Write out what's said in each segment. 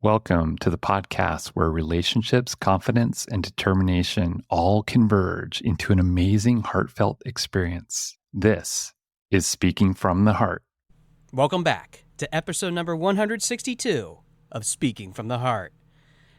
Welcome to the podcast where relationships, confidence, and determination all converge into an amazing, heartfelt experience. This is Speaking from the Heart. Welcome back to episode number 162 of Speaking from the Heart.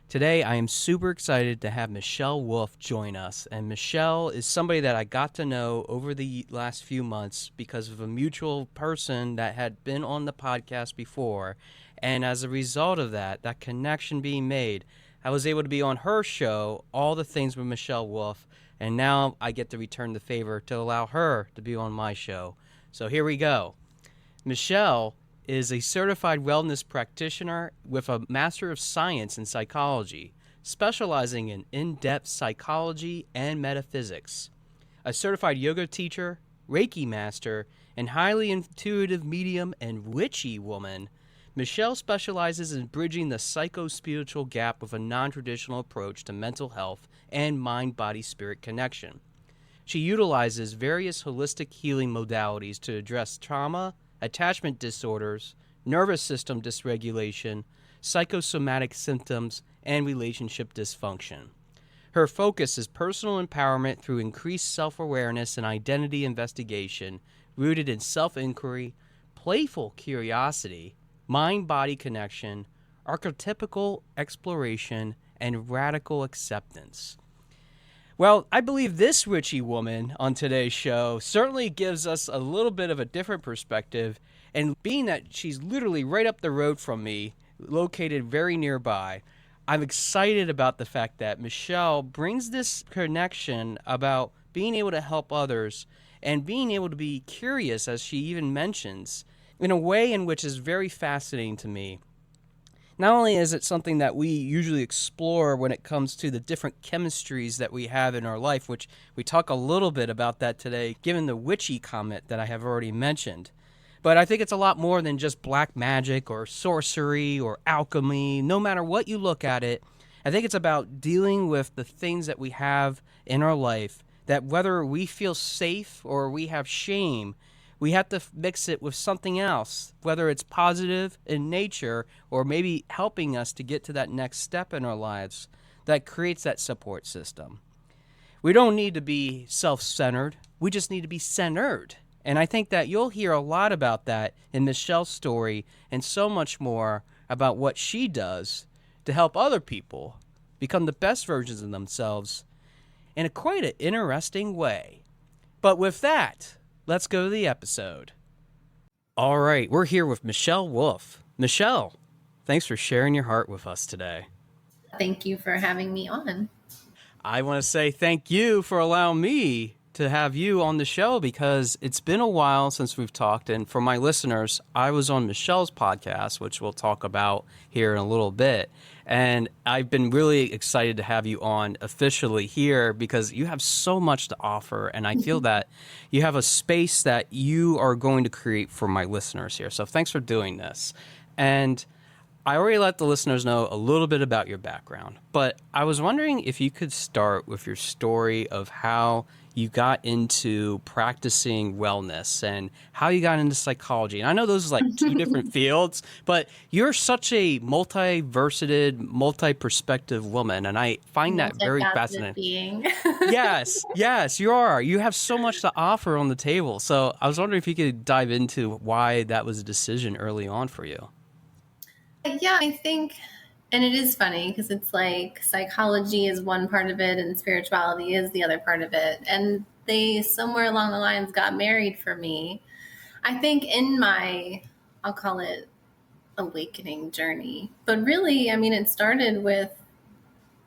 Today, I am super excited to have Michelle Wolfe join us. And Michelle is somebody that I got to know over the last few months because of a mutual person that had been on the podcast before. And as a result of that connection being made, I was able to be on her show, All the Things with Michelle Wolfe. And now I get to return the favor to allow her to be on my show. So here we go. Michelle is a certified wellness practitioner with a Master of Science in Psychology, specializing in in-depth psychology and metaphysics. A certified yoga teacher, Reiki master, and highly intuitive medium and witchy woman, Michelle specializes in bridging the psycho-spiritual gap with a non-traditional approach to mental health and mind-body-spirit connection. She utilizes various holistic healing modalities to address trauma, attachment disorders, nervous system dysregulation, psychosomatic symptoms, and relationship dysfunction. Her focus is personal empowerment through increased self-awareness and identity investigation, rooted in self-inquiry, playful curiosity, mind-body connection, archetypical exploration, and radical acceptance. Well, I believe this witchy woman on today's show certainly gives us a little bit of a different perspective, and being that she's literally right up the road from me, located very nearby, I'm excited about the fact that Michelle brings this connection about being able to help others and being able to be curious, as she even mentions, in a way in which is very fascinating to me. Not only is it something that we usually explore when it comes to the different chemistries that we have in our life, which we talk a little bit about that today, given the witchy comment that I have already mentioned. But I think it's a lot more than just black magic or sorcery or alchemy. No matter what you look at it, I think it's about dealing with the things that we have in our life, that whether we feel safe or we have shame, we have to mix it with something else, whether it's positive in nature or maybe helping us to get to that next step in our lives that creates that support system. We don't need to be self-centered. We just need to be centered. And I think that you'll hear a lot about that in Michelle's story and so much more about what she does to help other people become the best versions of themselves in a quite an interesting way. But with that, let's go to the episode. All right, we're here with Michelle Wolfe. Michelle, thanks for sharing your heart with us today. Thank you for having me on. I want to say thank you for allowing me to have you on the show because it's been a while since we've talked. And for my listeners, I was on Michelle's podcast, which we'll talk about here in a little bit. And I've been really excited to have you on officially here because you have so much to offer. And I feel that you have a space that you are going to create for my listeners here. So thanks for doing this. And I already let the listeners know a little bit about your background, but I was wondering if you could start with your story of how you got into practicing wellness and how you got into psychology. And I know those are like two different fields, but you're such a multiversited, multi-perspective woman, and I find that very fascinating. Yes, you are. You have so much to offer on the table. So I was wondering if you could dive into why that was a decision early on for you. Yeah, I think, and it is funny because it's like psychology is one part of it and spirituality is the other part of it. And they somewhere along the lines got married for me. I think in my, I'll call it awakening journey. But really, I mean, it started with,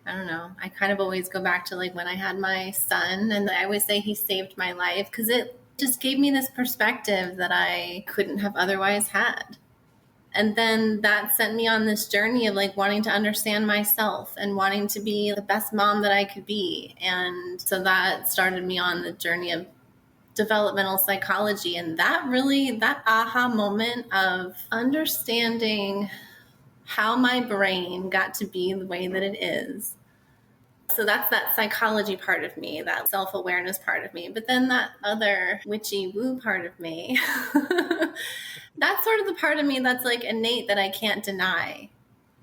I don't know, I kind of always go back to like when I had my son, and I always say he saved my life because it just gave me this perspective that I couldn't have otherwise had. And then that sent me on this journey of like wanting to understand myself and wanting to be the best mom that I could be. And so that started me on the journey of developmental psychology. And that really, that aha moment of understanding how my brain got to be the way that it is. So that's that psychology part of me, that self-awareness part of me. But then that other witchy woo part of me, that's sort of the part of me that's like innate that I can't deny.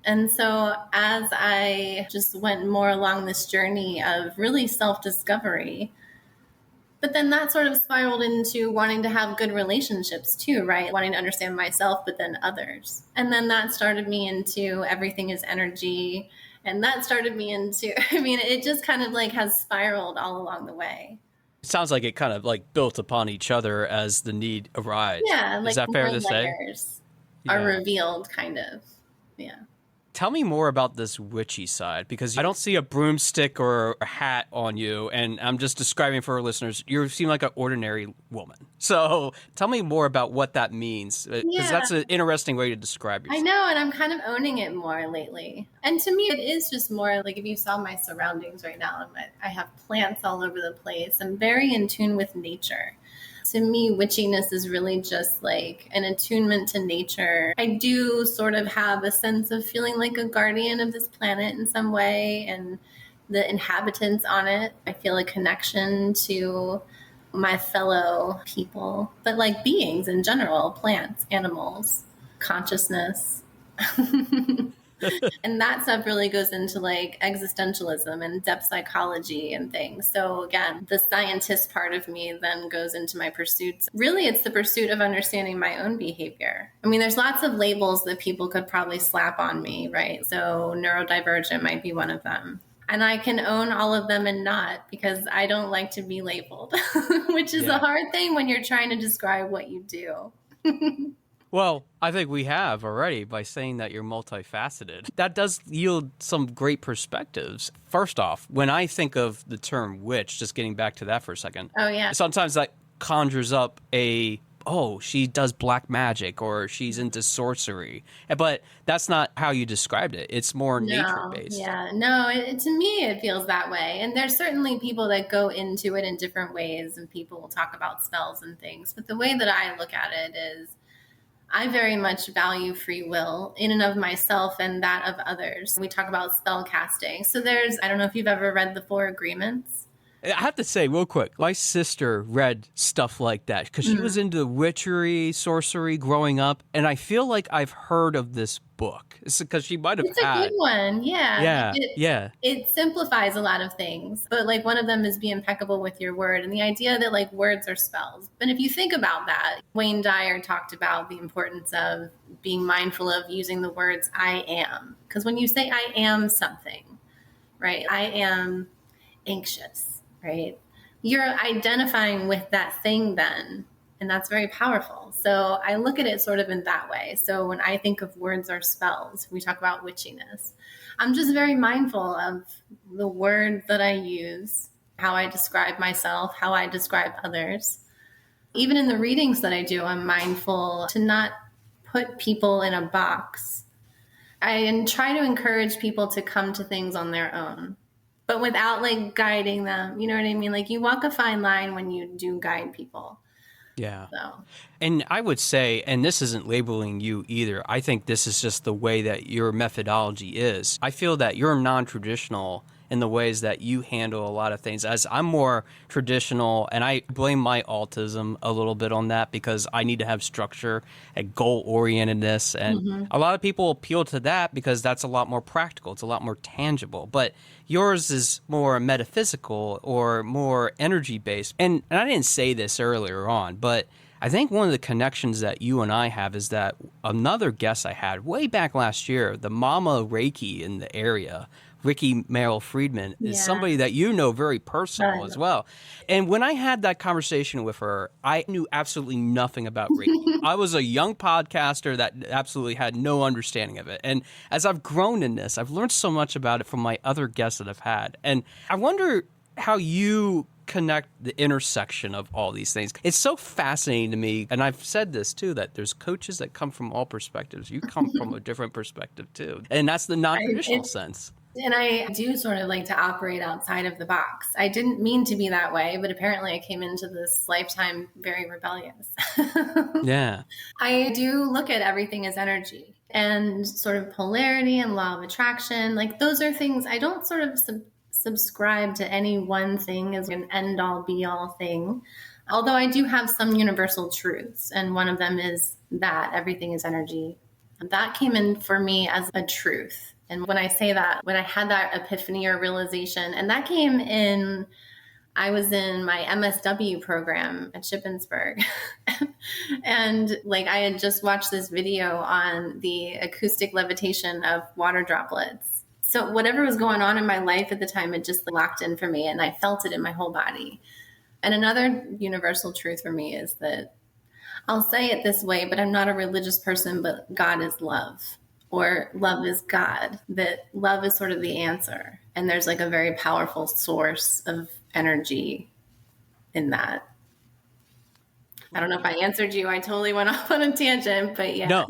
And so as I just went more along this journey of really self-discovery, but then that sort of spiraled into wanting to have good relationships too, right? Wanting to understand myself, but then others. And then that started me into everything is energy. And that started me into, I mean, it just kind of like has spiraled all along the way. It sounds like it kind of like built upon each other as the need arose. Yeah, Is like that fair more to say? layers are revealed, kind of. Yeah. Tell me more about this witchy side, because I don't see a broomstick or a hat on you, and I'm just describing for our listeners, you seem like an ordinary woman. So tell me more about what that means, because that's an interesting way to describe I yourself. know, and I'm kind of owning it more lately. And to me, it is just more like if you saw my surroundings right now, I have plants all over the place. I'm very in tune with nature. To me, witchiness is really just like an attunement to nature. I do sort of have a sense of feeling like a guardian of this planet in some way and the inhabitants on it. I feel a connection to my fellow people, but like beings in general, plants, animals, consciousness. And that stuff really goes into like existentialism and depth psychology and things. So again, the scientist part of me then goes into my pursuits. Really, it's the pursuit of understanding my own behavior. I mean, there's lots of labels that people could probably slap on me, right? So neurodivergent might be one of them. And I can own all of them and not, because I don't like to be labeled, which is a hard thing when you're trying to describe what you do. Well, I think we have already by saying that you're multifaceted. That does yield some great perspectives. First off, when I think of the term witch, just getting back to that for a second. Oh, yeah. Sometimes that conjures up she does black magic or she's into sorcery. But that's not how you described it. It's more nature-based. Yeah, no, to me, it feels that way. And there's certainly people that go into it in different ways, and people will talk about spells and things. But the way that I look at it is, I very much value free will in and of myself and that of others. We talk about spell casting. So I don't know if you've ever read the Four Agreements. I have to say real quick, my sister read stuff like that because she was into witchery, sorcery growing up. And I feel like I've heard of this book. It's because she might have It's a good one. Yeah. It simplifies a lot of things. But like one of them is be impeccable with your word, and the idea that like words are spells. But if you think about that, Wayne Dyer talked about the importance of being mindful of using the words I am. Because when you say I am something, right? I am anxious. Right? You're identifying with that thing then, and that's very powerful. So I look at it sort of in that way. So when I think of words or spells, we talk about witchiness. I'm just very mindful of the word that I use, how I describe myself, how I describe others. Even in the readings that I do, I'm mindful to not put people in a box. I try to encourage people to come to things on their own, but without like guiding them. You know what I mean? Like you walk a fine line when you do guide people. Yeah. So. And I would say, and this isn't labeling you either, I think this is just the way that your methodology is. I feel that you're non-traditional in the ways that you handle a lot of things, as I'm more traditional, and I blame my autism a little bit on that because I need to have structure and goal-orientedness, and a lot of people appeal to that because that's a lot more practical, it's a lot more tangible, but yours is more metaphysical or more energy-based. And I didn't say this earlier on, but I think one of the connections that you and I have is that another guest I had way back last year, the Mama Reiki in the area, Ricky Merrill Friedman, is somebody that you know very personal as well. And when I had that conversation with her, I knew absolutely nothing about Reiki. I was a young podcaster that absolutely had no understanding of it. And as I've grown in this, I've learned so much about it from my other guests that I've had. And I wonder how you connect the intersection of all these things. It's so fascinating to me, and I've said this too, that there's coaches that come from all perspectives. You come from a different perspective too, and that's the non-traditional sense. And I do sort of like to operate outside of the box. I didn't mean to be that way, but apparently I came into this lifetime very rebellious. Yeah. I do look at everything as energy and sort of polarity and law of attraction. Like those are things I don't sort of subscribe to any one thing as an end all be all thing. Although I do have some universal truths. And one of them is that everything is energy. That came in for me as a truth. And when I say that, when I had that epiphany or realization, and that came in, I was in my MSW program at Shippensburg. And like I had just watched this video on the acoustic levitation of water droplets. So whatever was going on in my life at the time, it just locked in for me and I felt it in my whole body. And another universal truth for me is that I'll say it this way, but I'm not a religious person, but God is love, or love is God, that love is sort of the answer. And there's like a very powerful source of energy in that. I don't know if I answered you. I totally went off on a tangent, but yeah.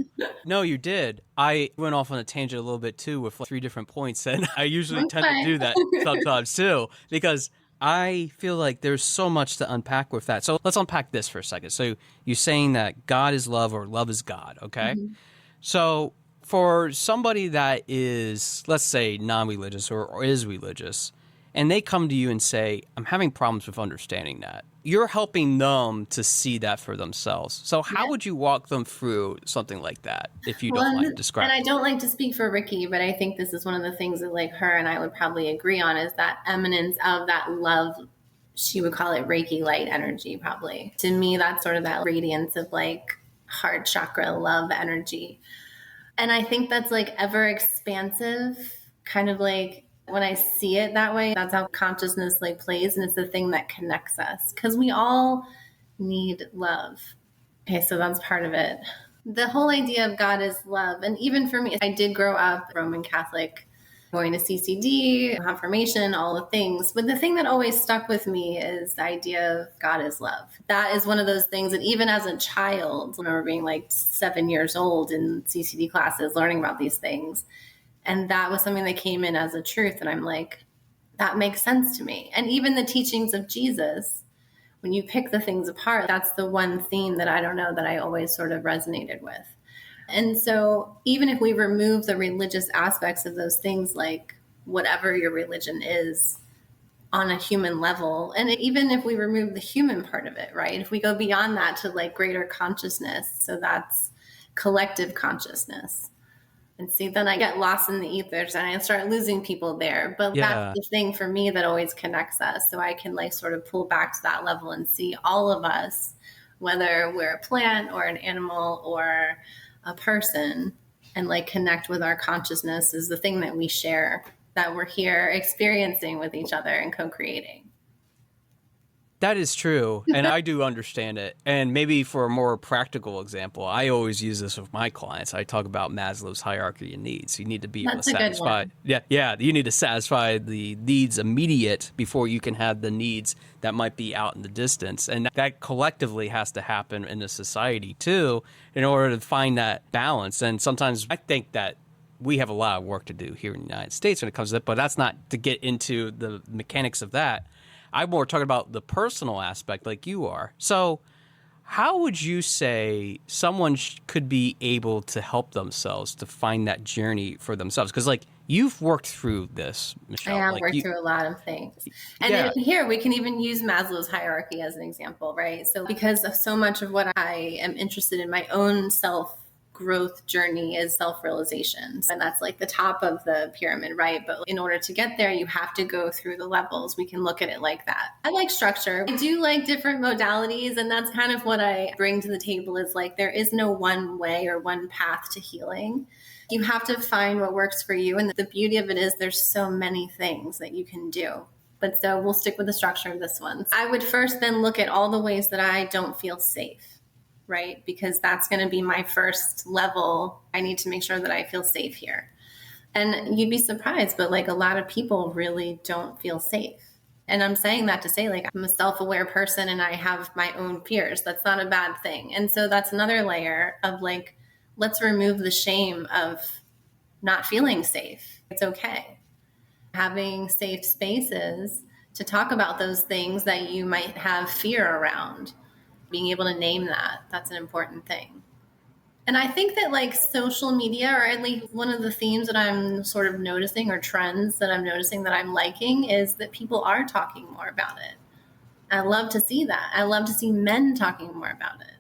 No, you did. I went off on a tangent a little bit too with like 3 different points, and I usually tend to do that sometimes too, because I feel like there's so much to unpack with that. So let's unpack this for a second. So you're saying that God is love or love is God, okay? Mm-hmm. So for somebody that is, let's say, non-religious or is religious, and they come to you and say, I'm having problems with understanding that, you're helping them to see that for themselves. So how would you walk them through something like that if you don't like describing? And I don't like to speak for Ricky, but I think this is one of the things that like her and I would probably agree on is that eminence of that love. She would call it Reiki light energy, probably. To me, that's sort of that radiance of like heart chakra love energy. And I think that's like ever expansive, kind of like when I see it that way, that's how consciousness like plays. And it's the thing that connects us because we all need love. Okay, so that's part of it. The whole idea of God is love. And even for me, I did grow up Roman Catholic, going to CCD, confirmation, all the things. But the thing that always stuck with me is the idea of God is love. That is one of those things that even as a child, I remember being like 7 years old in CCD classes, learning about these things. And that was something that came in as a truth. And I'm like, that makes sense to me. And even the teachings of Jesus, when you pick the things apart, that's the one theme that I don't know that I always sort of resonated with. And so even if we remove the religious aspects of those things, like whatever your religion is on a human level, and even if we remove the human part of it, right? If we go beyond that to like greater consciousness, so that's collective consciousness. And see, then I get lost in the ethers and I start losing people there. But that's the thing for me that always connects us. So I can like sort of pull back to that level and see all of us, whether we're a plant or an animal or a person, and like connect with our consciousness is the thing that we share, that we're here experiencing with each other and co-creating. That is true, and I do understand it. And maybe for a more practical example, I always use this with my clients. I talk about Maslow's hierarchy of needs. You need to be able to satisfy. Yeah. You need to satisfy the needs immediate before you can have the needs that might be out in the distance. And that collectively has to happen in a society too, in order to find that balance. And sometimes I think that we have a lot of work to do here in the United States when it comes to it, but that's not to get into the mechanics of that. I'm more talking about the personal aspect like you are. So how would you say someone could be able to help themselves to find that journey for themselves? Because like you've worked through this, Michelle. I have worked through a lot of things. And here we can even use Maslow's hierarchy as an example, right? So because of so much of what I am interested in my own self-growth journey is self-realization. And that's like the top of the pyramid, right? But in order to get there, you have to go through the levels. We can look at it like that. I like structure. I do like different modalities. And that's kind of what I bring to the table is like, there is no one way or one path to healing. You have to find what works for you. And the beauty of it is there's so many things that you can do. But so we'll stick with the structure of this one. I would first then look at all the ways that I don't feel safe. Right? Because that's going to be my first level. I need to make sure that I feel safe here. And you'd be surprised, but like a lot of people really don't feel safe. And I'm saying that to say like I'm a self-aware person and I have my own fears. That's not a bad thing. And so that's another layer of like, let's remove the shame of not feeling safe. It's okay. Having safe spaces to talk about those things that you might have fear around. Being able to name that's an important thing. And I think that like social media, or at least one of the themes that I'm sort of noticing or trends that I'm noticing that I'm liking is that people are talking more about it. I love to see that. I love to see men talking more about it.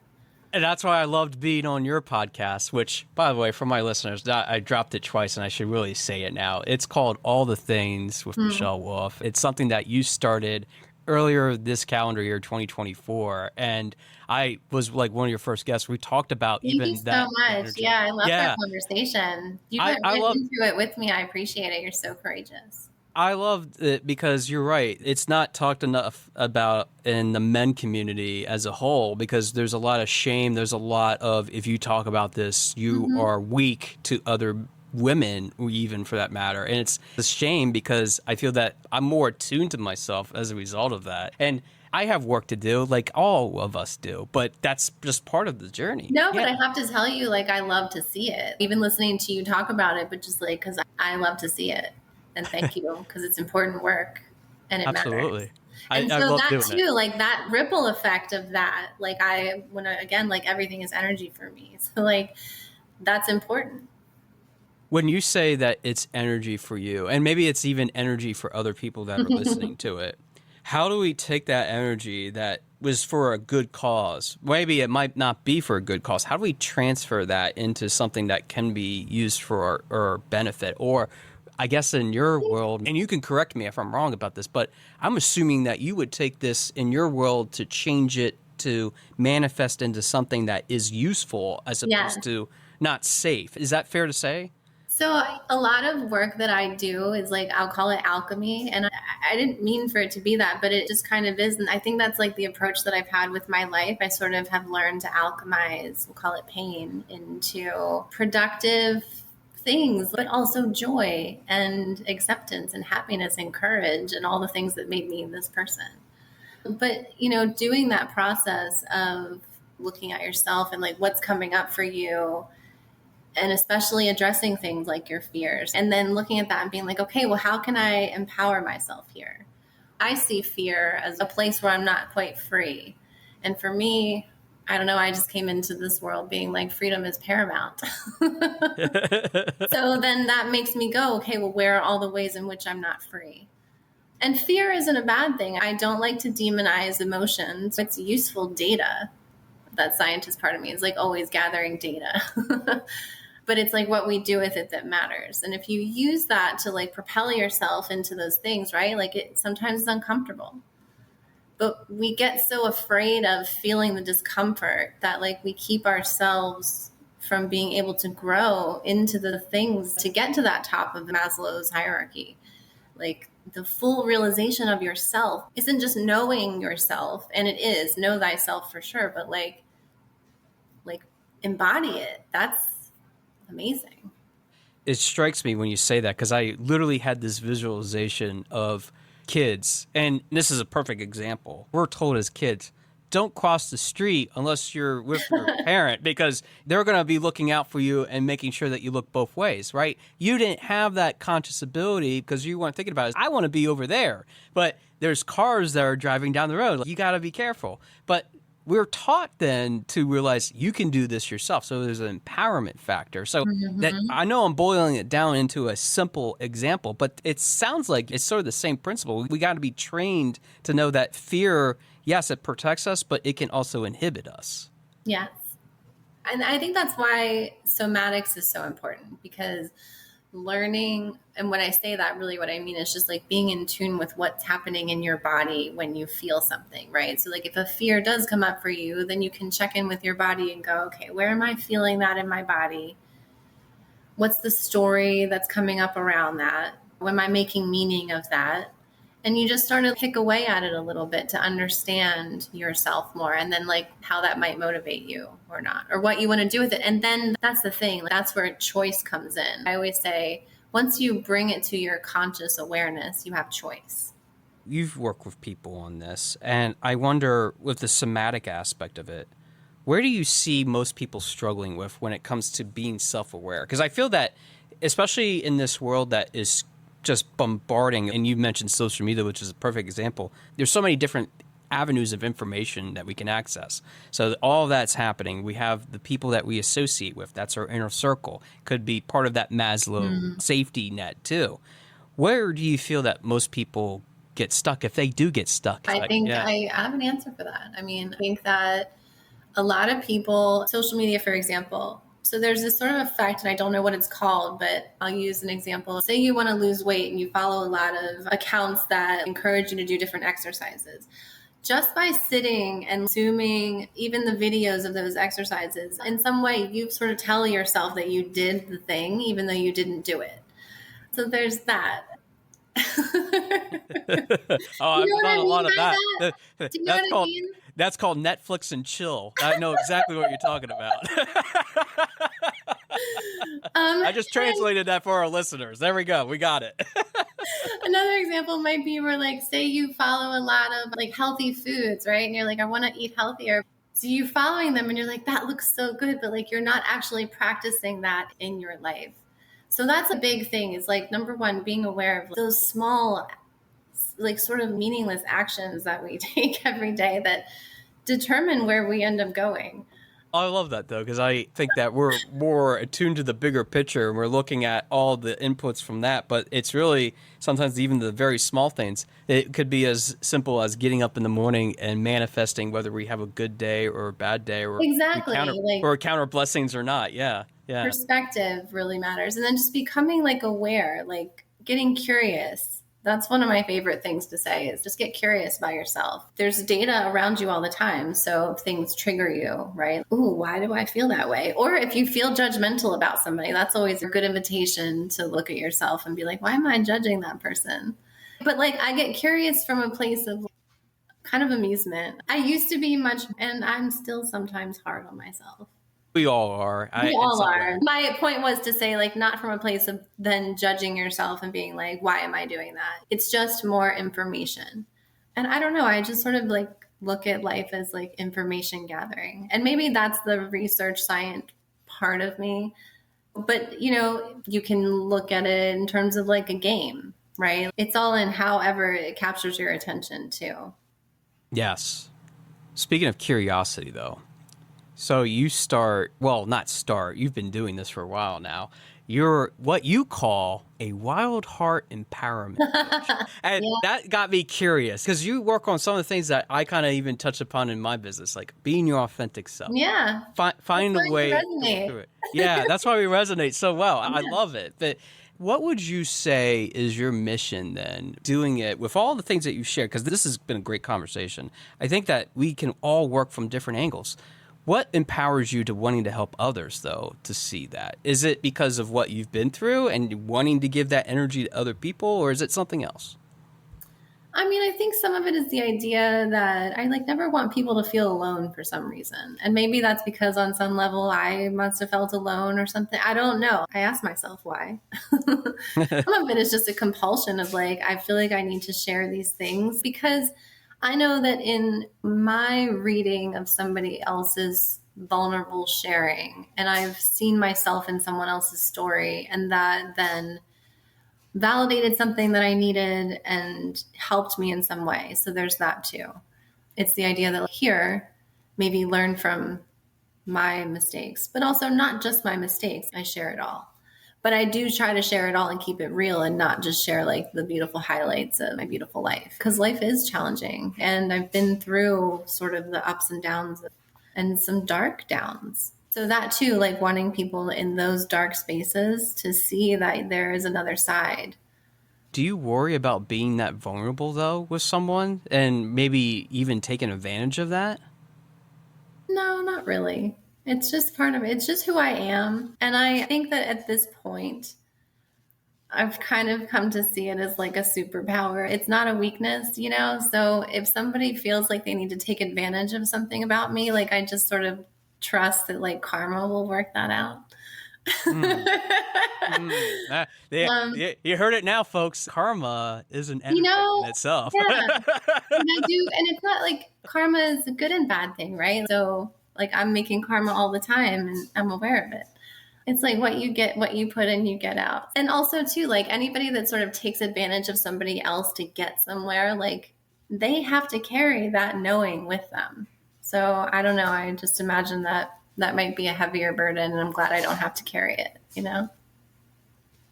And that's why I loved being on your podcast, which, by the way, for my listeners, I dropped it twice and I should really say it now. It's called All the Things with Michelle Wolfe. It's something that you started earlier this calendar year, 2024. And I was like one of your first guests. We talked about Thank even you so that much. energy. Yeah, I love Yeah. our conversation. You I got right love into it with me. I appreciate it. You're so courageous. I love it because you're right. It's not talked enough about in the men community as a whole because there's a lot of shame. There's a lot of, if you talk about this, you are weak to other women, even for that matter. And it's a shame because I feel that I'm more attuned to myself as a result of that. And I have work to do, like all of us do, but that's just part of the journey. No, but I have to tell you, like, I love to see it. Even listening to you talk about it, but just like, because I love to see it. And thank you, because it's important work and it Absolutely. matters. And I so love that doing too, it. like that ripple effect of that, like again, like everything is energy for me. So like, that's important. When you say that it's energy for you, and maybe it's even energy for other people that are listening to it, how do we take that energy that was for a good cause? Maybe it might not be for a good cause. How do we transfer that into something that can be used for our benefit? Or I guess in your world, and you can correct me if I'm wrong about this, but I'm assuming that you would take this in your world to change it to manifest into something that is useful as opposed to not safe. Is that fair to say? So a lot of work that I do is like, I'll call it alchemy. And I didn't mean for it to be that, but it just kind of is. And I think that's like the approach that I've had with my life. I sort of have learned to alchemize, we'll call it pain, into productive things, but also joy and acceptance and happiness and courage and all the things that made me this person. But, doing that process of looking at yourself and like what's coming up for you, and especially addressing things like your fears, and then looking at that and being like, okay, well, how can I empower myself here? I see fear as a place where I'm not quite free. And for me, I don't know, I just came into this world being like, freedom is paramount. So then that makes me go, okay, well, where are all the ways in which I'm not free? And fear isn't a bad thing. I don't like to demonize emotions. It's useful data. That scientist part of me is like always gathering data. But it's like what we do with it that matters. And if you use that to like propel yourself into those things, right? Like it sometimes it's uncomfortable. But we get so afraid of feeling the discomfort that like we keep ourselves from being able to grow into the things to get to that top of Maslow's hierarchy. Like the full realization of yourself isn't just knowing yourself, and it is know thyself for sure, but like embody it. That's amazing. It strikes me when you say that because I literally had this visualization of kids, and this is a perfect example. We're told as kids, don't cross the street unless you're with your parent because they're going to be looking out for you and making sure that you look both ways, right? You didn't have that conscious ability because you weren't thinking about it. I want to be over there, but there's cars that are driving down the road. You got to be careful. But we're taught then to realize you can do this yourself. So there's an empowerment factor. So that I know I'm boiling it down into a simple example, but it sounds like it's sort of the same principle. We got to be trained to know that fear, yes, it protects us, but it can also inhibit us. Yes. And I think that's why somatics is so important, because learning, and when I say that, really what I mean is just like being in tune with what's happening in your body when you feel something, right? So like if a fear does come up for you, then you can check in with your body and go, okay, where am I feeling that in my body? What's the story that's coming up around that? Am I making meaning of that? And you just start to pick away at it a little bit to understand yourself more, and then like how that might motivate you or not, or what you want to do with it. And then that's the thing. That's where choice comes in. I always say, once you bring it to your conscious awareness, you have choice. You've worked with people on this, and I wonder with the somatic aspect of it, where do you see most people struggling with when it comes to being self-aware? Because I feel that, especially in this world that is just bombarding, and you mentioned social media, which is a perfect example. There's so many different avenues of information that we can access. So all that's happening. We have the people that we associate with. That's our inner circle. Could be part of that Maslow safety net too. Where do you feel that most people get stuck if they do get stuck? I think I have an answer for that. I mean, I think that a lot of people, social media, for example. So there's this sort of effect, and I don't know what it's called, but I'll use an example. Say you want to lose weight and you follow a lot of accounts that encourage you to do different exercises. Just by sitting and consuming even the videos of those exercises, in some way you sort of tell yourself that you did the thing, even though you didn't do it. So there's that. I've done a lot of that. Do you know what I mean? That's called Netflix and chill. I know exactly what you're talking about. I just translated that for our listeners. There we go. We got it. Another example might be where, like, say you follow a lot of like healthy foods, right? And you're like, I want to eat healthier. So you're following them and you're like, that looks so good, but like you're not actually practicing that in your life. So that's a big thing, is like, number one, being aware of those small, like sort of meaningless actions that we take every day that determine where we end up going. I love that, though, because I think that we're more attuned to the bigger picture and we're looking at all the inputs from that. But it's really sometimes even the very small things. It could be as simple as getting up in the morning and manifesting whether we have a good day or a bad day, or exactly, counter blessings or not. Yeah. Perspective really matters. And then just becoming like aware, like getting curious. That's one of my favorite things to say, is just get curious by yourself. There's data around you all the time. So if things trigger you, right? Ooh, why do I feel that way? Or if you feel judgmental about somebody, that's always a good invitation to look at yourself and be like, why am I judging that person? But like, I get curious from a place of kind of amusement. I used to be much, and I'm still sometimes hard on myself. We all are. We all are. My point was to say, like, not from a place of then judging yourself and being like, why am I doing that? It's just more information. And I don't know, I just sort of like look at life as like information gathering. And maybe that's the research science part of me. But, you know, you can look at it in terms of like a game, right? It's all in however it captures your attention too. Yes. Speaking of curiosity, though. So you've been doing this for a while now. You're what you call a wild heart empowerment coach. And that got me curious, because you work on some of the things that I kind of even touch upon in my business, like being your authentic self. Yeah. Find a way to go through it. Yeah, that's why we resonate so well. I love it. But what would you say is your mission then, doing it with all the things that you share? Because this has been a great conversation. I think that we can all work from different angles. What empowers you to wanting to help others, though, to see that? Is it because of what you've been through and wanting to give that energy to other people, or is it something else? I mean, I think some of it is the idea that I like never want people to feel alone for some reason. And maybe that's because on some level I must have felt alone or something. I don't know. I ask myself why. Some of it is just a compulsion of like, I feel like I need to share these things because I know that in my reading of somebody else's vulnerable sharing, and I've seen myself in someone else's story, and that then validated something that I needed and helped me in some way. So there's that too. It's the idea that here, maybe learn from my mistakes, but also not just my mistakes. I share it all. But I do try to share it all and keep it real and not just share like the beautiful highlights of my beautiful life, because life is challenging. And I've been through sort of the ups and downs and some dark downs. So that too, like wanting people in those dark spaces to see that there is another side. Do you worry about being that vulnerable, though, with someone and maybe even taking advantage of that? No, not really. It's just part of it. It's just who I am. And I think that at this point, I've kind of come to see it as like a superpower. It's not a weakness, you know? So if somebody feels like they need to take advantage of something about me, like I just sort of trust that like karma will work that out. You heard it now, folks. Karma is an energy in itself. Yeah. And it's not like karma is a good and bad thing, right? So like I'm making karma all the time and I'm aware of it. It's like what you get, what you put in, you get out. And also too, like anybody that sort of takes advantage of somebody else to get somewhere, like they have to carry that knowing with them. So I don't know. I just imagine that might be a heavier burden, and I'm glad I don't have to carry it, you know?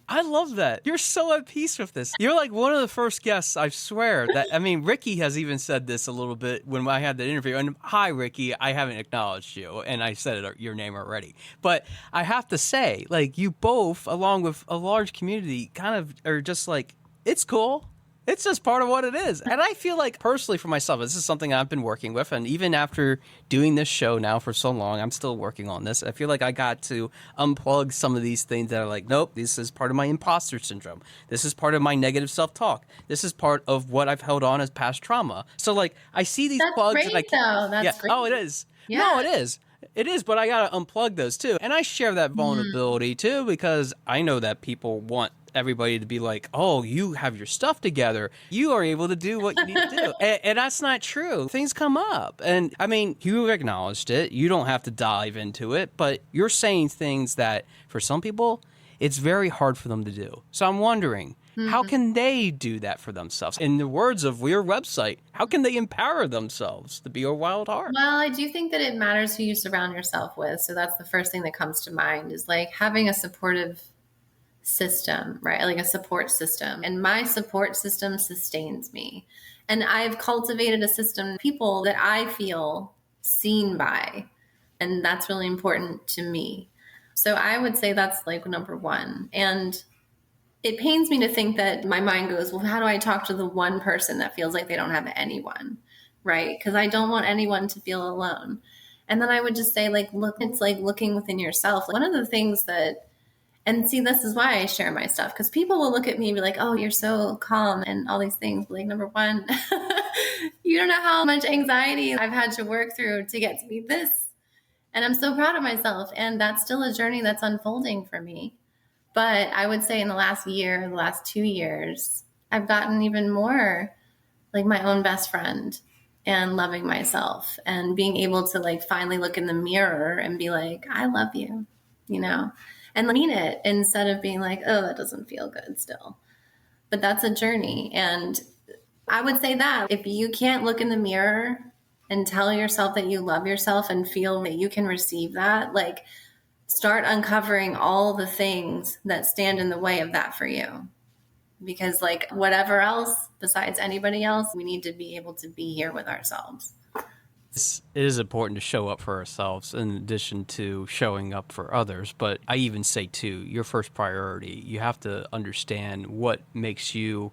I love that. You're so at peace with this. You're like one of the first guests, I swear, that, I mean, Ricky has even said this a little bit when I had the interview. And hi, Ricky, I haven't acknowledged you, and I said your name already. But I have to say, like, you both, along with a large community, kind of are just like, it's cool. It's just part of what it is. And I feel like personally for myself, this is something I've been working with. And even after doing this show now for so long, I'm still working on this. I feel like I got to unplug some of these things that are like, nope, this is part of my imposter syndrome. This is part of my negative self-talk. This is part of what I've held on as past trauma. So like I see these plugs. Great, and I though. That's great. Oh, it is. Yeah. No, it is. It is, but I got to unplug those too. And I share that vulnerability too because I know that people want everybody to be like, oh, you have your stuff together. You are able to do what you need to do. And that's not true. Things come up. And I mean, you acknowledged it. You don't have to dive into it, but you're saying things that for some people, it's very hard for them to do. So I'm wondering, how can they do that for themselves? In the words of your website, how can they empower themselves to be a wild heart? Well, I do think that it matters who you surround yourself with. So that's the first thing that comes to mind is like having a supportive system, right? Like a support system. And my support system sustains me. And I've cultivated a system of people that I feel seen by. And that's really important to me. So I would say that's like number one. And it pains me to think that my mind goes, well, how do I talk to the one person that feels like they don't have anyone, right? Because I don't want anyone to feel alone. And then I would just say, like, look, it's like looking within yourself. One of the things that, and see, this is why I share my stuff, because people will look at me and be like, oh, you're so calm and all these things. But like, number one, you don't know how much anxiety I've had to work through to get to be this. And I'm so proud of myself. And that's still a journey that's unfolding for me. But I would say in the last year, the last 2 years, I've gotten even more like my own best friend and loving myself and being able to like finally look in the mirror and be like, I love you, you know, and mean it instead of being like, oh, that doesn't feel good still. But that's a journey. And I would say that if you can't look in the mirror and tell yourself that you love yourself and feel that you can receive that, like, start uncovering all the things that stand in the way of that for you. Because like whatever else besides anybody else, we need to be able to be here with ourselves. It is important to show up for ourselves in addition to showing up for others. But I even say too, your first priority, you have to understand what makes you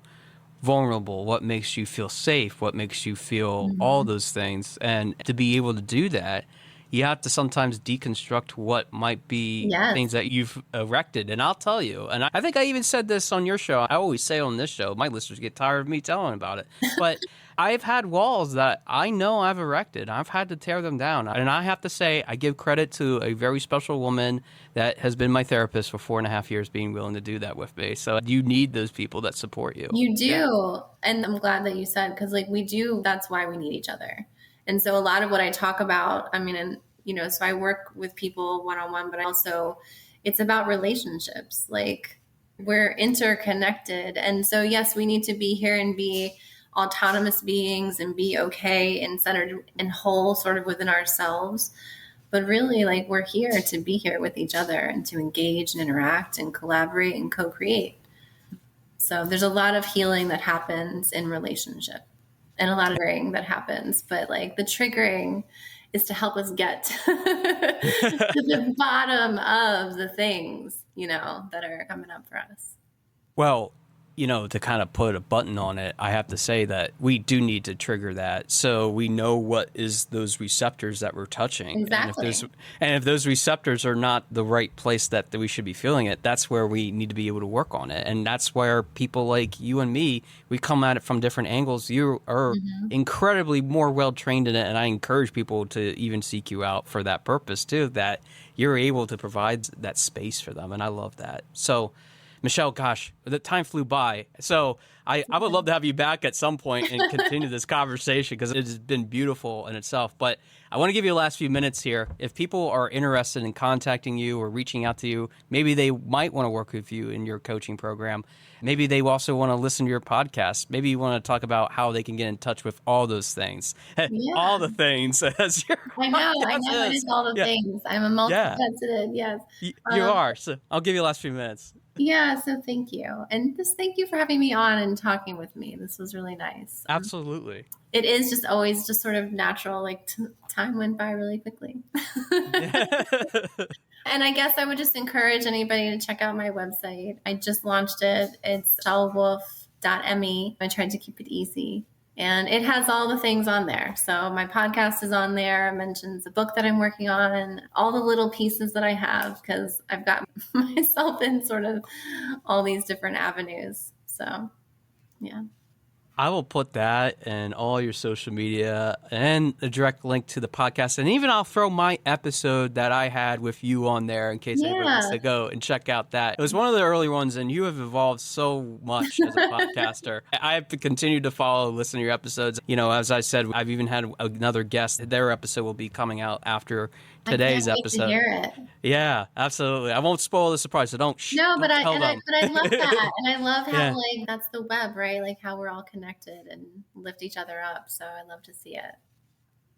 vulnerable, what makes you feel safe, what makes you feel all those things. And to be able to do that, you have to sometimes deconstruct what might be things that you've erected. And I'll tell you, and I think I even said this on your show. I always say on this show, my listeners get tired of me telling about it. But I've had walls that I know I've erected. I've had to tear them down. And I have to say, I give credit to a very special woman that has been my therapist for 4.5 years, being willing to do that with me. So you need those people that support you. You do. Yeah. And I'm glad that you said, because like we do, that's why we need each other. And so a lot of what I talk about, I mean, and you know, so I work with people one-on-one, but also it's about relationships. Like we're interconnected. And so, yes, we need to be here and be autonomous beings and be okay and centered and whole sort of within ourselves. But really, like we're here to be here with each other and to engage and interact and collaborate and co-create. So there's a lot of healing that happens in relationship and a lot of triggering that happens. But like the triggering is to help us get to the bottom of the things, you know, that are coming up for us. Well, you know, to kind of put a button on it, I have to say that we do need to trigger that so we know what is those receptors that we're touching. Exactly. And if those receptors are not the right place that we should be feeling it, that's where we need to be able to work on it. And that's where people like you and me, we come at it from different angles. You are incredibly more well-trained in it, and I encourage people to even seek you out for that purpose too, that you're able to provide that space for them, and I love that. So Michelle, gosh, the time flew by. So I would love to have you back at some point and continue this conversation because it has been beautiful in itself. But I want to give you the last few minutes here. If people are interested in contacting you or reaching out to you, maybe they might want to work with you in your coaching program. Maybe they also want to listen to your podcast. Maybe you want to talk about how they can get in touch with all those things. Yeah. All the things. As your I know. It is all the things. I'm a multifaceted, yes. You are. So I'll give you the last few minutes. Yeah, so thank you. And just thank you for having me on and talking with me. This was really nice. Absolutely. It is just always just sort of natural, like time went by really quickly. And I guess I would just encourage anybody to check out my website. I just launched it. It's michelleWolfe.me. I tried to keep it easy. And it has all the things on there. So my podcast is on there. It mentions a book that I'm working on and all the little pieces that I have because I've got myself in sort of all these different avenues. So, yeah. I will put that in all your social media and a direct link to the podcast. And even I'll throw my episode that I had with you on there in case anybody wants to go and check out that. It was one of the early ones, and you have evolved so much as a podcaster. I have continued to follow, listen to your episodes. You know, as I said, I've even had another guest. Their episode will be coming out after today's episode. To hear it. Yeah, absolutely. I won't spoil the surprise, so don't. But I love that, and I love how Yeah. that's the web, right? Like how we're all connected and lift each other up. So I love to see it.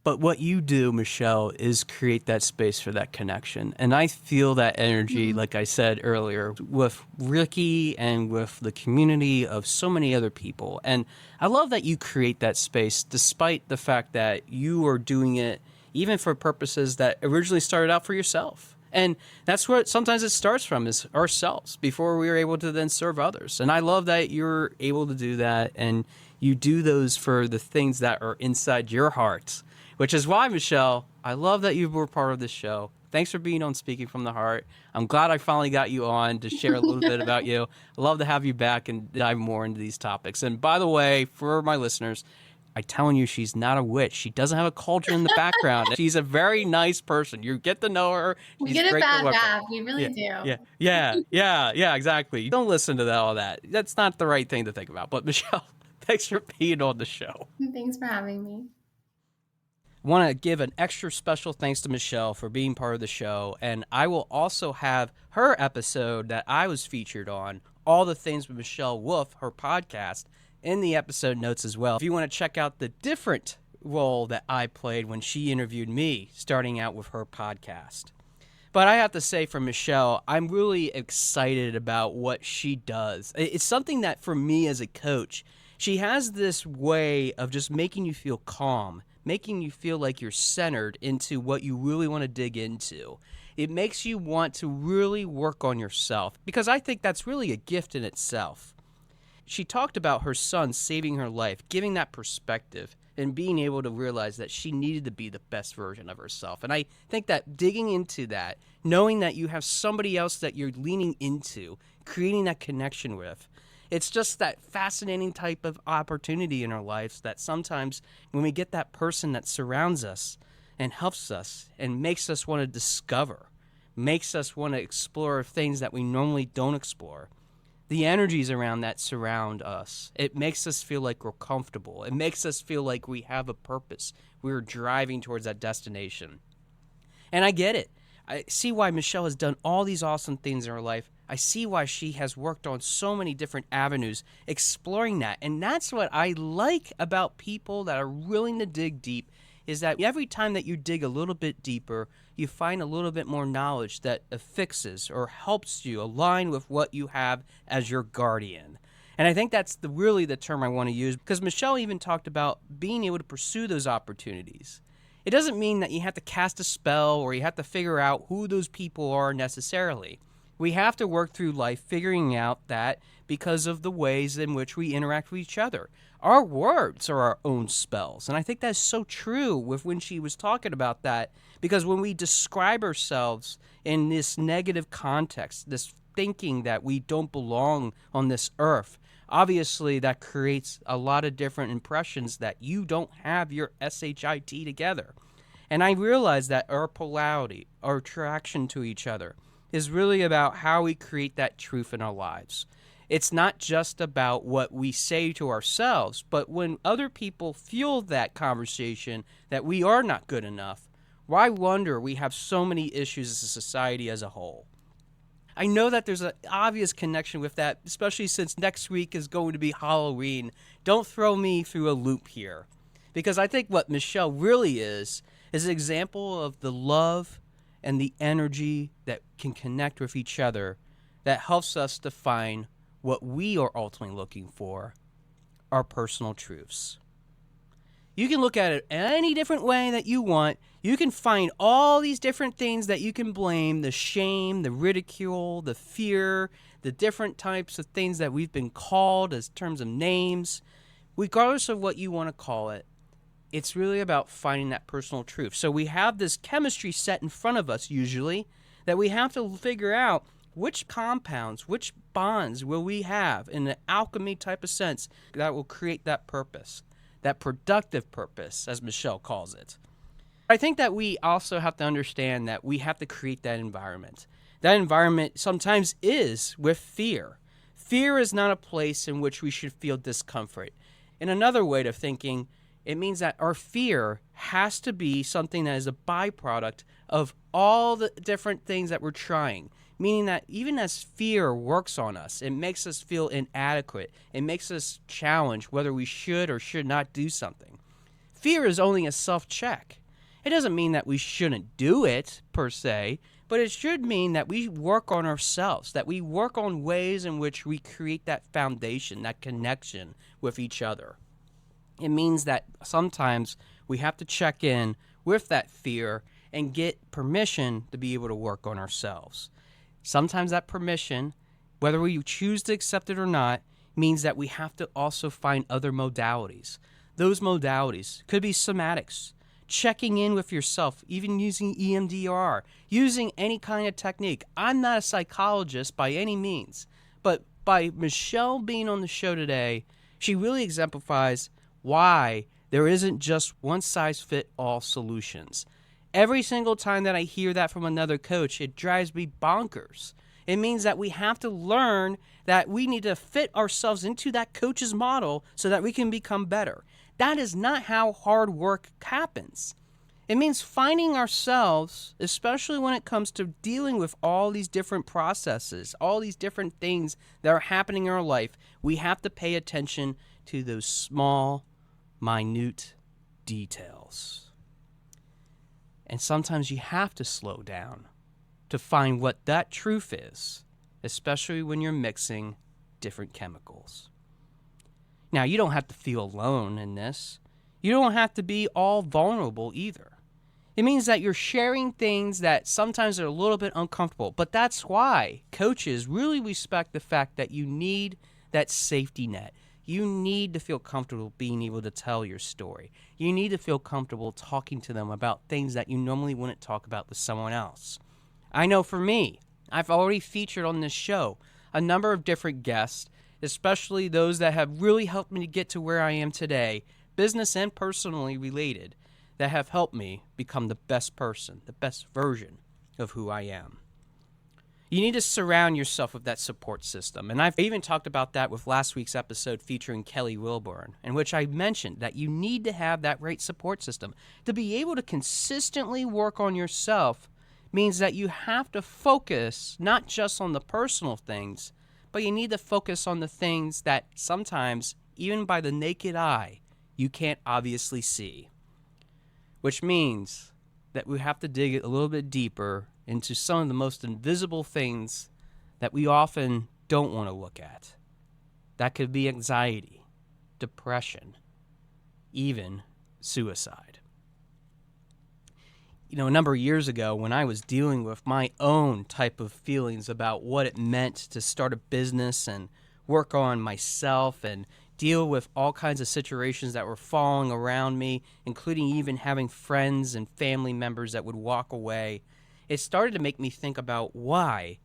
But what you do, Michelle, is create that space for that connection. And I feel that energy, like I said earlier, with Ricky and with the community of so many other people. And I love that you create that space despite the fact that you are doing it even for purposes that originally started out for yourself. And that's what sometimes it starts from, is ourselves before we are able to then serve others. And I love that you're able to do that, and you do those for the things that are inside your heart, which is why, Michelle, I love that you were part of this show. Thanks for being on Speaking from the Heart. I'm glad I finally got you on to share a little bit about you. I love to have you back and dive more into these topics. And by the way, for my listeners, I'm telling you, she's not a witch. She doesn't have a cauldron in the background. She's a very nice person. You get to know her. We get a bad rap. We really do. Yeah, exactly. You don't listen to all that. That's not the right thing to think about. But Michelle, thanks for being on the show. Thanks for having me. I want to give an extra special thanks to Michelle for being part of the show. And I will also have her episode that I was featured on, All the Things with Michelle Wolfe, her podcast, in the episode notes as well. If you want to check out the different role that I played when she interviewed me, starting out with her podcast. But I have to say, for Michelle, I'm really excited about what she does. It's something that, for me as a coach, she has this way of just making you feel calm, making you feel like you're centered into what you really want to dig into. It makes you want to really work on yourself, because I think that's really a gift in itself. She talked about her son saving her life, giving that perspective, and being able to realize that she needed to be the best version of herself. And I think that digging into that, knowing that you have somebody else that you're leaning into, creating that connection with, it's just that fascinating type of opportunity in our lives that sometimes when we get that person that surrounds us and helps us and makes us want to discover, makes us want to explore things that we normally don't explore, the energies around that surround us. It makes us feel like we're comfortable. It makes us feel like we have a purpose. We're driving towards that destination. And I get it. I see why Michelle has done all these awesome things in her life. I see why she has worked on so many different avenues, exploring that. And that's what I like about people that are willing to dig deep, is that every time that you dig a little bit deeper, you find a little bit more knowledge that affixes or helps you align with what you have as your guardian. And I think that's really the term I want to use, because Michelle even talked about being able to pursue those opportunities. It doesn't mean that you have to cast a spell or you have to figure out who those people are necessarily. We have to work through life figuring out that because of the ways in which we interact with each other. Our words are our own spells. And I think that's so true with when she was talking about that, because when we describe ourselves in this negative context, this thinking that we don't belong on this earth, obviously that creates a lot of different impressions that you don't have your SHIT together. And I realize that our polarity, our attraction to each other, is really about how we create that truth in our lives. It's not just about what we say to ourselves, but when other people feel that conversation that we are not good enough, why wonder we have so many issues as a society as a whole? I know that there's an obvious connection with that, especially since next week is going to be Halloween. Don't throw me through a loop here, because I think what Michelle really is an example of the love and the energy that can connect with each other that helps us define what we are ultimately looking for, our personal truths. You can look at it any different way that you want. You can find all these different things that you can blame, the shame, the ridicule, the fear, the different types of things that we've been called as terms of names. Regardless of what you want to call it, it's really about finding that personal truth. So we have this chemistry set in front of us usually that we have to figure out which compounds, which bonds will we have in an alchemy type of sense that will create that purpose, that productive purpose, as Michelle calls it. I think that we also have to understand that we have to create that environment. That environment sometimes is with fear. Fear is not a place in which we should feel discomfort. In another way of thinking, it means that our fear has to be something that is a byproduct of all the different things that we're trying. Meaning that even as fear works on us, it makes us feel inadequate. It makes us challenge whether we should or should not do something. Fear is only a self-check. It doesn't mean that we shouldn't do it, per se, but it should mean that we work on ourselves, that we work on ways in which we create that foundation, that connection with each other. It means that sometimes we have to check in with that fear and get permission to be able to work on ourselves. Sometimes that permission, whether we choose to accept it or not, means that we have to also find other modalities. Those modalities could be somatics, checking in with yourself, even using EMDR, using any kind of technique. I'm not a psychologist by any means, but by Michelle being on the show today, she really exemplifies why there isn't just one-size-fit-all solutions. Every single time that I hear that from another coach, it drives me bonkers. It means that we have to learn that we need to fit ourselves into that coach's model so that we can become better. That is not how hard work happens. It means finding ourselves, especially when it comes to dealing with all these different processes, all these different things that are happening in our life. We have to pay attention to those small, minute details. And sometimes you have to slow down to find what that truth is, especially when you're mixing different chemicals. Now, you don't have to feel alone in this. You don't have to be all vulnerable either. It means that you're sharing things that sometimes are a little bit uncomfortable, but that's why coaches really respect the fact that you need that safety net. You need to feel comfortable being able to tell your story. You need to feel comfortable talking to them about things that you normally wouldn't talk about with someone else. I know for me, I've already featured on this show a number of different guests, especially those that have really helped me to get to where I am today, business and personally related, that have helped me become the best person, the best version of who I am. You need to surround yourself with that support system. And I've even talked about that with last week's episode featuring Kelly Wilburn, in which I mentioned that you need to have that right support system. To be able to consistently work on yourself means that you have to focus not just on the personal things, but you need to focus on the things that sometimes, even by the naked eye, you can't obviously see. Which means that we have to dig a little bit deeper into some of the most invisible things that we often don't want to look at. That could be anxiety, depression, even suicide. You know, a number of years ago when I was dealing with my own type of feelings about what it meant to start a business and work on myself and deal with all kinds of situations that were falling around me, including even having friends and family members that would walk away, it started to make me think about why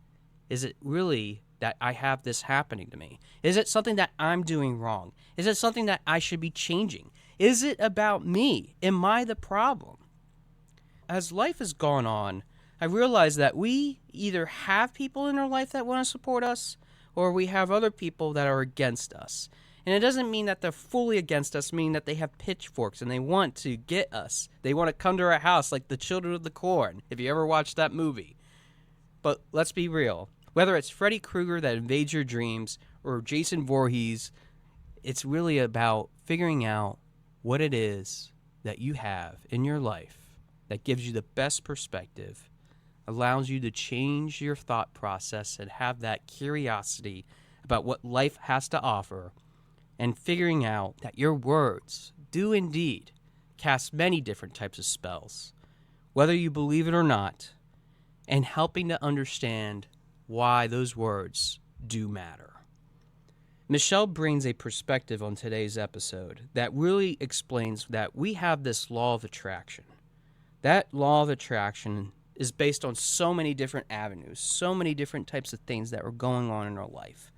is it really that I have this happening to me? Is it something that I'm doing wrong? Is it something that I should be changing? Is it about me? Am I the problem? As life has gone on, I realized that we either have people in our life that want to support us, or we have other people that are against us. And it doesn't mean that they're fully against us, meaning that they have pitchforks and they want to get us. They want to come to our house like the Children of the Corn, if you ever watched that movie. But let's be real. Whether it's Freddy Krueger that invades your dreams or Jason Voorhees, it's really about figuring out what it is that you have in your life that gives you the best perspective allows you to change your thought process and have that curiosity about what life has to offer, and figuring out that your words do indeed cast many different types of spells, whether you believe it or not, and helping to understand why those words do matter. Michelle brings a perspective on today's episode that really explains that we have this law of attraction. That law of attraction is based on so many different avenues, so many different types of things that are going on in our life.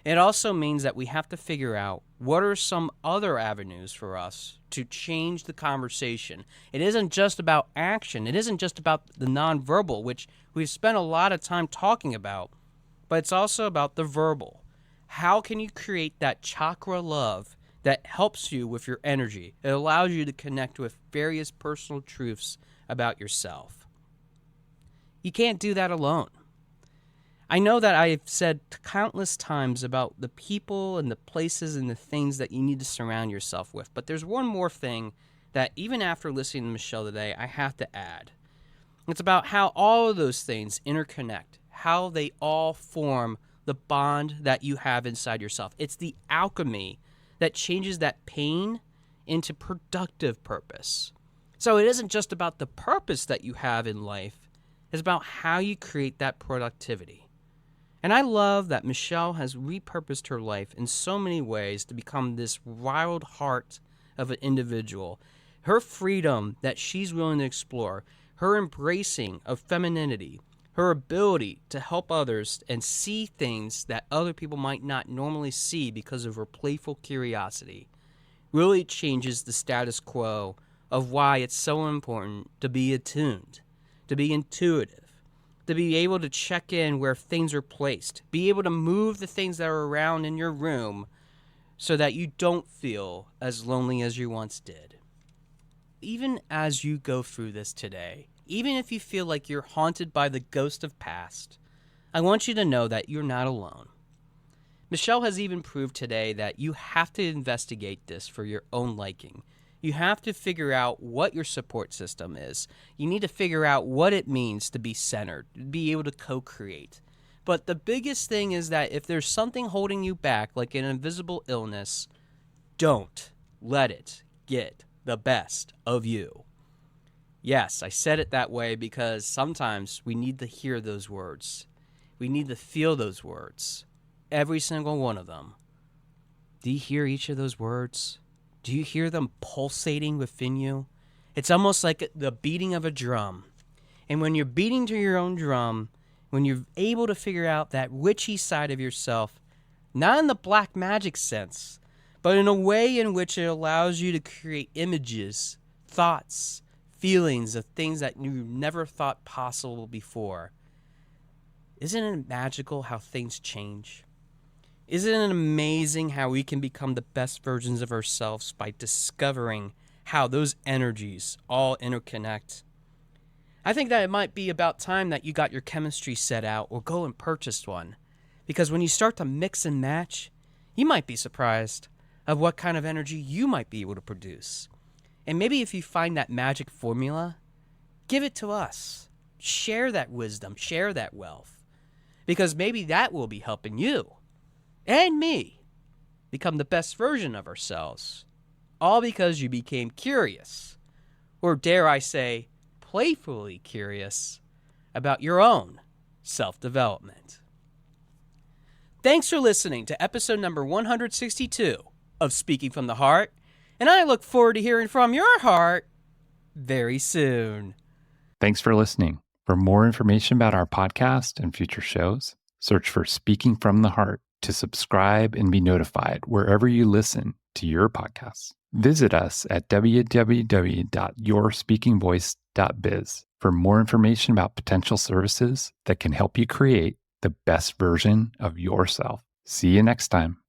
It also means that we have to figure out what are some other avenues for us to change the conversation. It isn't just about action. It isn't just about the nonverbal, which we've spent a lot of time talking about, but it's also about the verbal. How can you create that chakra love that helps you with your energy? It allows you to connect with various personal truths about yourself. You can't do that alone. I know that I've said countless times about the people and the places and the things that you need to surround yourself with, but there's one more thing that even after listening to Michelle today, I have to add. It's about how all of those things interconnect, how they all form the bond that you have inside yourself. It's the alchemy that changes that pain into productive purpose. So it isn't just about the purpose that you have in life, it's about how you create that productivity. And I love that Michelle has repurposed her life in so many ways to become this wild heart of an individual. Her freedom that she's willing to explore, her embracing of femininity, her ability to help others and see things that other people might not normally see because of her playful curiosity, really changes the status quo of why it's so important to be attuned, to be intuitive, to be able to check in where things are placed, be able to move the things that are around in your room so that you don't feel as lonely as you once did. Even as you go through this today, even if you feel like you're haunted by the ghost of past, I want you to know that you're not alone. Michelle has even proved today that you have to investigate this for your own liking. You have to figure out what your support system is. You need to figure out what it means to be centered, to be able to co-create. But the biggest thing is that if there's something holding you back, like an invisible illness, don't let it get the best of you. Yes, I said it that way because sometimes we need to hear those words. We need to feel those words. Every single one of them. Do you hear each of those words? Do you hear them pulsating within you? It's almost like the beating of a drum. And when you're beating to your own drum, when you're able to figure out that witchy side of yourself, not in the black magic sense, but in a way in which it allows you to create images, thoughts, feelings of things that you never thought possible before. Isn't it magical how things change? Isn't it amazing how we can become the best versions of ourselves by discovering how those energies all interconnect? I think that it might be about time that you got your chemistry set out or go and purchased one. Because when you start to mix and match, you might be surprised of what kind of energy you might be able to produce. And maybe if you find that magic formula, give it to us. Share that wisdom, share that wealth. Because maybe that will be helping you and me become the best version of ourselves. All because you became curious, or dare I say, playfully curious about your own self-development. Thanks for listening to episode number 162 of Speaking from the Heart, and I look forward to hearing from your heart very soon. Thanks for listening. For more information about our podcast and future shows, search for Speaking from the Heart to subscribe and be notified wherever you listen to your podcasts. Visit us at www.yourspeakingvoice.biz for more information about potential services that can help you create the best version of yourself. See you next time.